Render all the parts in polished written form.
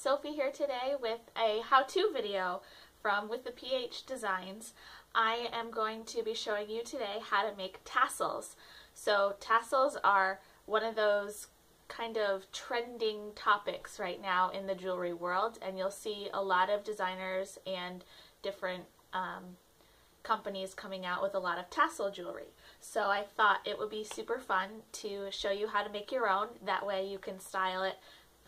Sophie here today with a how-to video from With the PH Designs. I am going to be showing you today how to make tassels. So tassels are one of those kind of trending topics right now in the jewelry world, and you'll see a lot of designers and different companies coming out with a lot of tassel jewelry. So I thought it would be super fun to show you how to make your own. That way you can style it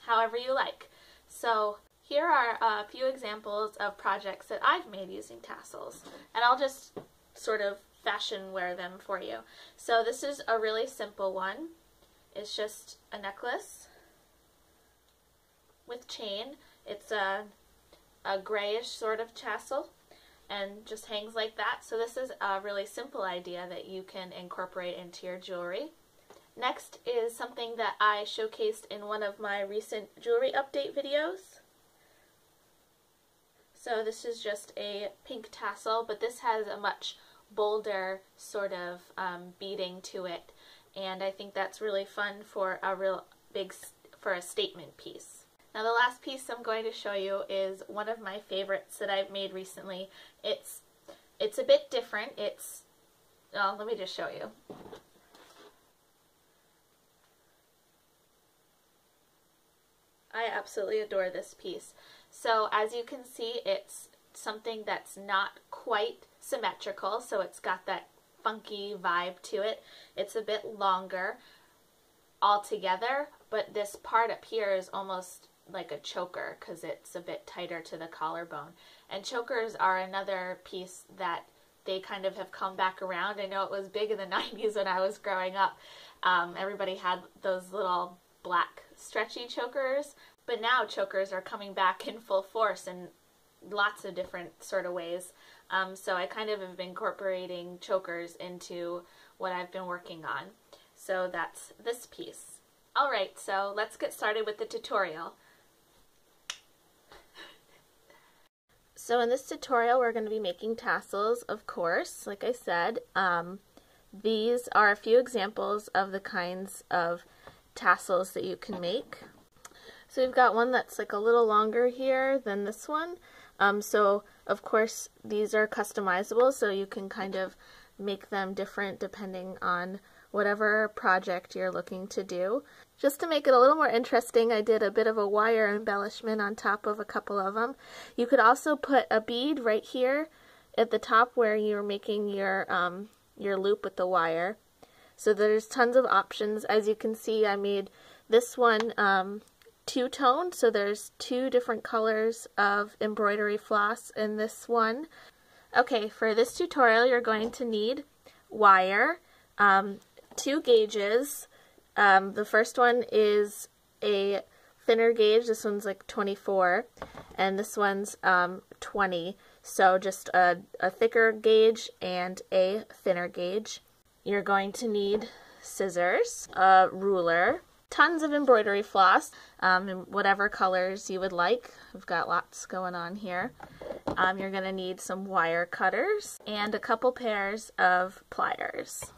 however you like. So here are a few examples of projects that I've made using tassels, and I'll just sort of fashion wear them for you. So this is a really simple one. It's just a necklace with chain. It's a grayish sort of tassel and just hangs like that. So this is a really simple idea that you can incorporate into your jewelry. Next is something that I showcased in one of my recent jewelry update videos. So this is just a pink tassel, but this has a much bolder sort of beading to it, and I think that's really fun for a statement piece. Now the last piece I'm going to show you is one of my favorites that I've made recently. It's a bit different. Let me just show you. I absolutely adore this piece. So as you can see, it's something that's not quite symmetrical, so it's got that funky vibe to it. It's a bit longer altogether, but this part up here is almost like a choker because it's a bit tighter to the collarbone. And chokers are another piece that they kind of have come back around. I know it was big in the 90s when I was growing up. Everybody had those little black stretchy chokers, but now chokers are coming back in full force in lots of different sort of ways. So I kind of have been incorporating chokers into what I've been working on. So that's this piece. Alright, so let's get started with the tutorial. So in this tutorial we're going to be making tassels, of course, like I said. These are a few examples of the kinds of tassels that you can make. So we've got one that's like a little longer here than this one. So of course these are customizable, so you can kind of make them different depending on whatever project you're looking to do. Just to make it a little more interesting, I did a bit of a wire embellishment on top of a couple of them. You could also put a bead right here at the top where you're making your loop with the wire. So there's tons of options. As you can see, I made this one two-toned, so there's two different colors of embroidery floss in this one. Okay, for this tutorial you're going to need wire, two gauges. The first one is a thinner gauge. This one's like 24, and this one's 20. So just a thicker gauge and a thinner gauge. You're going to need scissors, a ruler, tons of embroidery floss, in whatever colors you would like. We've got lots going on here. You're going to need some wire cutters and a couple pairs of pliers.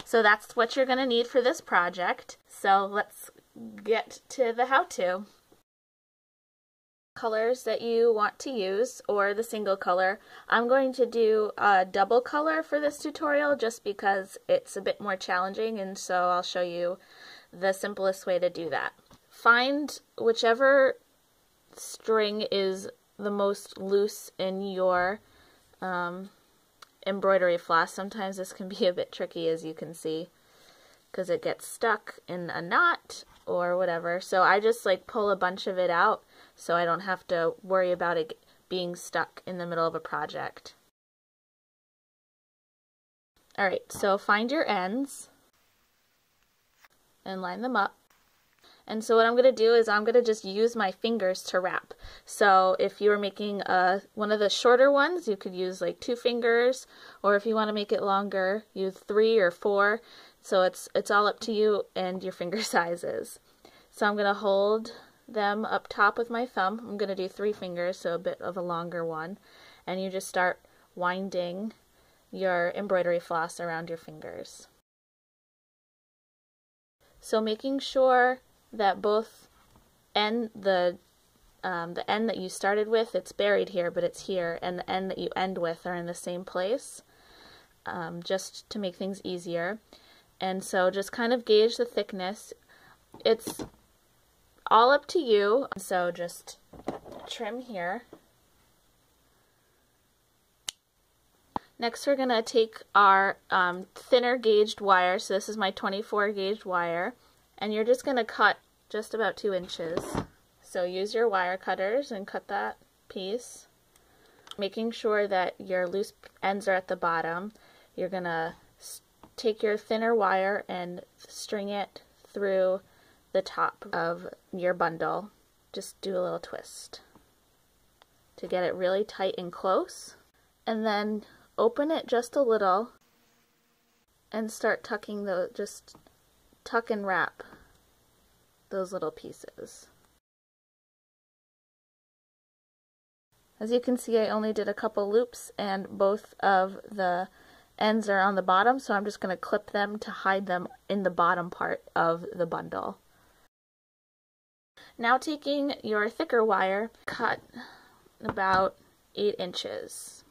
So that's what you're going to need for this project. So let's get to the how-to. Colors that you want to use, or the single color. I'm going to do a double color for this tutorial just because it's a bit more challenging, and so I'll show you the simplest way to do that. Find whichever string is the most loose in your embroidery floss. Sometimes this can be a bit tricky, as you can see, because it gets stuck in a knot or whatever. So I just like pull a bunch of it out so I don't have to worry about it being stuck in the middle of a project. Alright, so find your ends and line them up. And so what I'm going to do is I'm going to just use my fingers to wrap. So if you were making one of the shorter ones, you could use like 2 fingers, or if you want to make it longer, use 3 or 4. So it's all up to you and your finger sizes. So I'm going to hold them up top with my thumb. I'm going to do 3 fingers, so a bit of a longer one. And you just start winding your embroidery floss around your fingers. So making sure that both the the end that you started with, it's buried here, but it's here, and the end that you end with are in the same place, just to make things easier. And so just kind of gauge the thickness. It's all up to you, so just trim here. Next we're going to take our thinner gauged wire, so this is my 24 gauge wire, and you're just going to cut just about 2 inches. So use your wire cutters and cut that piece, making sure that your loose ends are at the bottom. You're going to take your thinner wire and string it through the top of your bundle. Just do a little twist to get it really tight and close, and then open it just a little and start tucking just tuck and wrap those little pieces. As you can see, I only did a couple loops and both of the ends are on the bottom, so I'm just going to clip them to hide them in the bottom part of the bundle. Now taking your thicker wire, cut about 8 inches.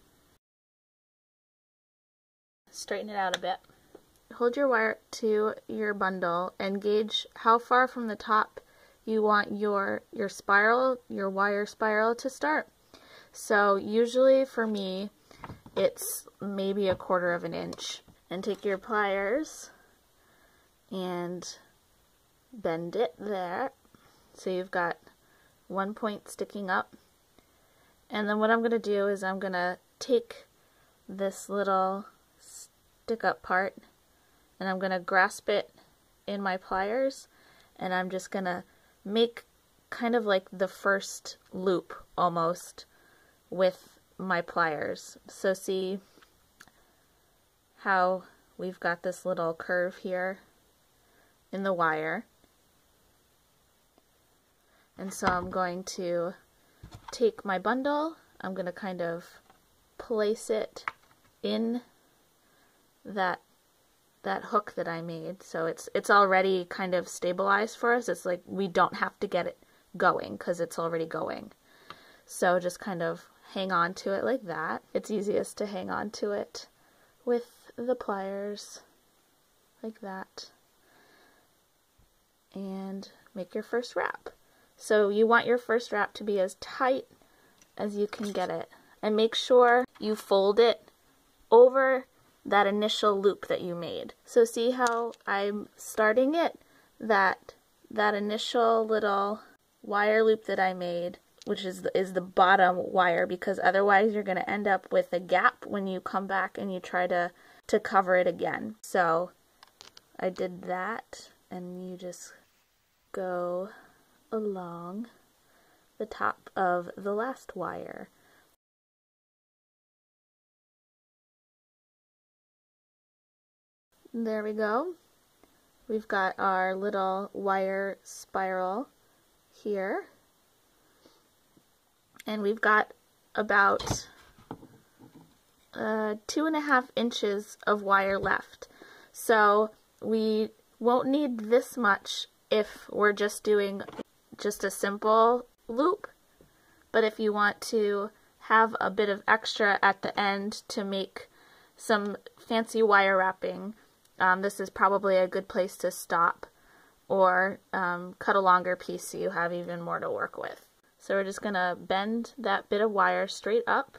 Straighten it out a bit. Hold your wire to your bundle and gauge how far from the top you want your wire spiral to start. So usually for me it's maybe 1/4 of an inch. And take your pliers and bend it there so you've got one point sticking up. And then what I'm going to do is I'm going to take this little stick up part and I'm going to grasp it in my pliers, and I'm just going to make kind of like the first loop almost with my pliers. So see how we've got this little curve here in the wire, and so I'm going to take my bundle, I'm going to kind of place it in that hook that I made, so it's already kind of stabilized for us. It's like we don't have to get it going because it's already going. So just kind of hang on to it like that. It's easiest to hang on to it with the pliers like that, and make your first wrap. So you want your first wrap to be as tight as you can get it, and make sure you fold it over that initial loop that you made. So see how I'm starting it, that initial little wire loop that I made, which is the bottom wire, because otherwise you're going to end up with a gap when you come back and you try to cover it again. So I did that, and you just go along the top of the last wire. There we go. We've got our little wire spiral here, and we've got about 2.5 inches of wire left. So we won't need this much if we're just doing just a simple loop, but if you want to have a bit of extra at the end to make some fancy wire wrapping, this is probably a good place to stop, or cut a longer piece so you have even more to work with. So we're just going to bend that bit of wire straight up.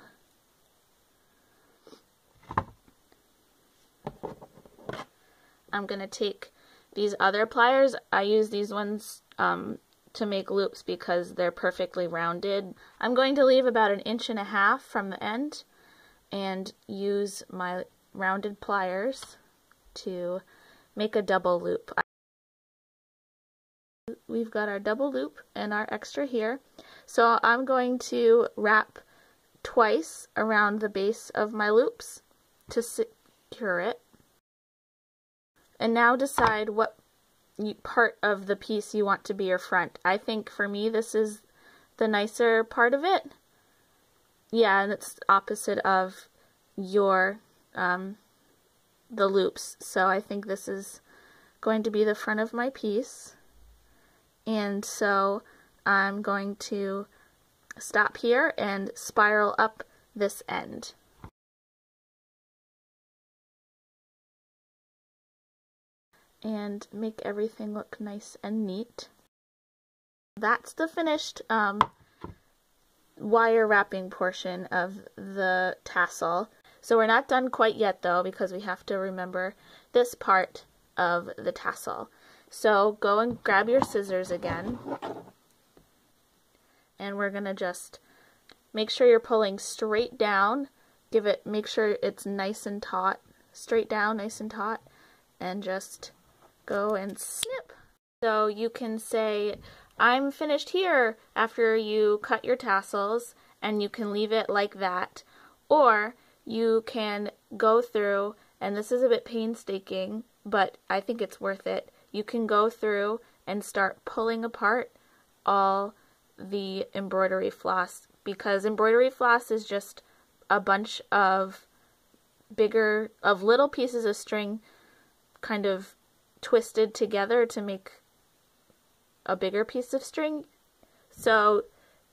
I'm going to take these other pliers. I use these ones to make loops because they're perfectly rounded. I'm going to leave about 1.5 inches from the end and use my rounded pliers to make a double loop. We've got our double loop and our extra here. So I'm going to wrap twice around the base of my loops to secure it. And now decide what part of the piece you want to be your front. I think for me this is the nicer part of it. Yeah, and it's opposite of your the loops. So I think this is going to be the front of my piece. And so I'm going to stop here and spiral up this end. And make everything look nice and neat. That's the finished wire wrapping portion of the tassel. So we're not done quite yet though, because we have to remember this part of the tassel. So go and grab your scissors again, and we're gonna just make sure you're pulling straight down. Make sure it's nice and taut, straight down, nice and taut, and just go and snip. So you can say, I'm finished here after you cut your tassels, and you can leave it like that. Or you can go through, and this is a bit painstaking, but I think it's worth it. You can go through and start pulling apart all the embroidery floss, because embroidery floss is just a bunch of little pieces of string kind of twisted together to make a bigger piece of string. So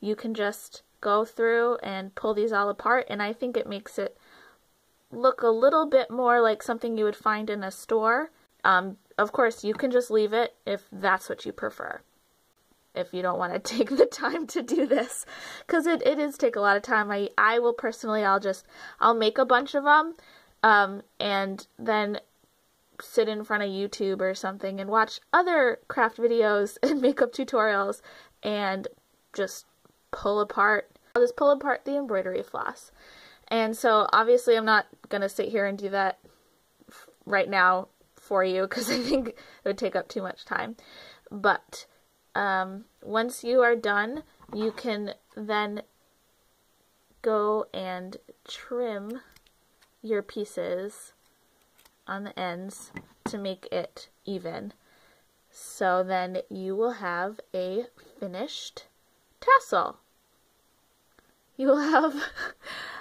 you can just go through and pull these all apart, and I think it makes it look a little bit more like something you would find in a store. Of course, you can just leave it if that's what you prefer, if you don't want to take the time to do this, because it does take a lot of time. I will personally, I'll make a bunch of them and then sit in front of YouTube or something and watch other craft videos and makeup tutorials and just I'll just pull apart the embroidery floss. And so obviously I'm not gonna sit here and do that right now for you, because I think it would take up too much time. But once you are done, you can then go and trim your pieces on the ends to make it even. So then you will have a finished tassel. You will have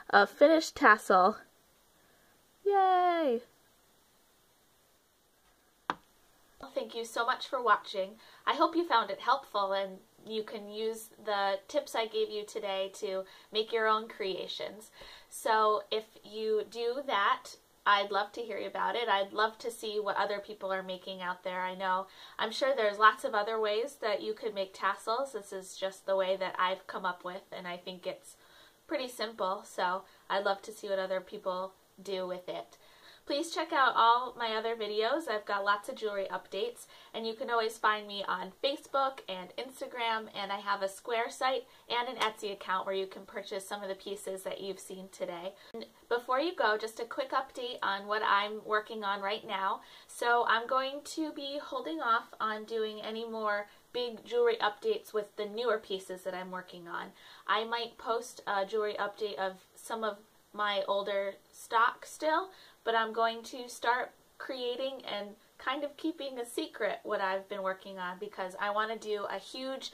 a finished tassel. Yay! Thank you so much for watching. I hope you found it helpful and you can use the tips I gave you today to make your own creations. So if you do that, I'd love to hear about it. I'd love to see what other people are making out there. I'm sure there's lots of other ways that you could make tassels. This is just the way that I've come up with, and I think it's pretty simple, so I'd love to see what other people do with it. Please check out all my other videos. I've got lots of jewelry updates, and you can always find me on Facebook and Instagram, and I have a Square site and an Etsy account where you can purchase some of the pieces that you've seen today. And before you go, just a quick update on what I'm working on right now. So I'm going to be holding off on doing any more big jewelry updates with the newer pieces that I'm working on. I might post a jewelry update of some of my older stock still, but I'm going to start creating and kind of keeping a secret what I've been working on, because I want to do a huge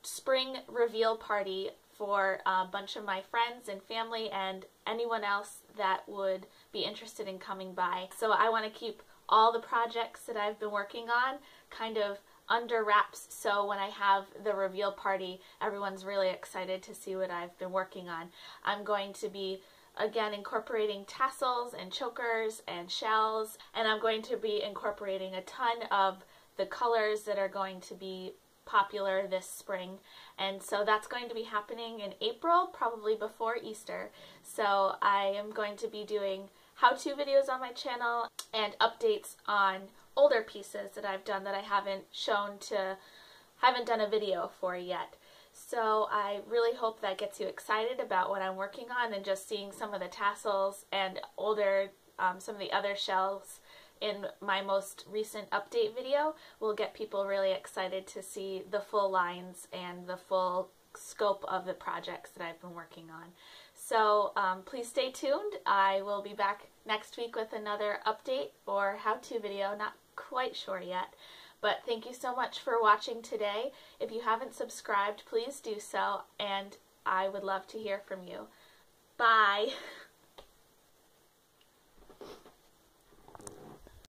spring reveal party for a bunch of my friends and family and anyone else that would be interested in coming by. So I want to keep all the projects that I've been working on kind of under wraps, so when I have the reveal party, everyone's really excited to see what I've been working on. I'm going to be again incorporating tassels and chokers and shells, and I'm going to be incorporating a ton of the colors that are going to be popular this spring. And so that's going to be happening in April, probably before Easter. So I am going to be doing how-to videos on my channel and updates on older pieces that I've done that I haven't done a video for yet. So I really hope that gets you excited about what I'm working on, and just seeing some of the tassels and some of the other shells in my most recent update video will get people really excited to see the full lines and the full scope of the projects that I've been working on. So please stay tuned. I will be back next week with another update or how-to video, not quite sure yet. But thank you so much for watching today. If you haven't subscribed, please do so, and I would love to hear from you. Bye!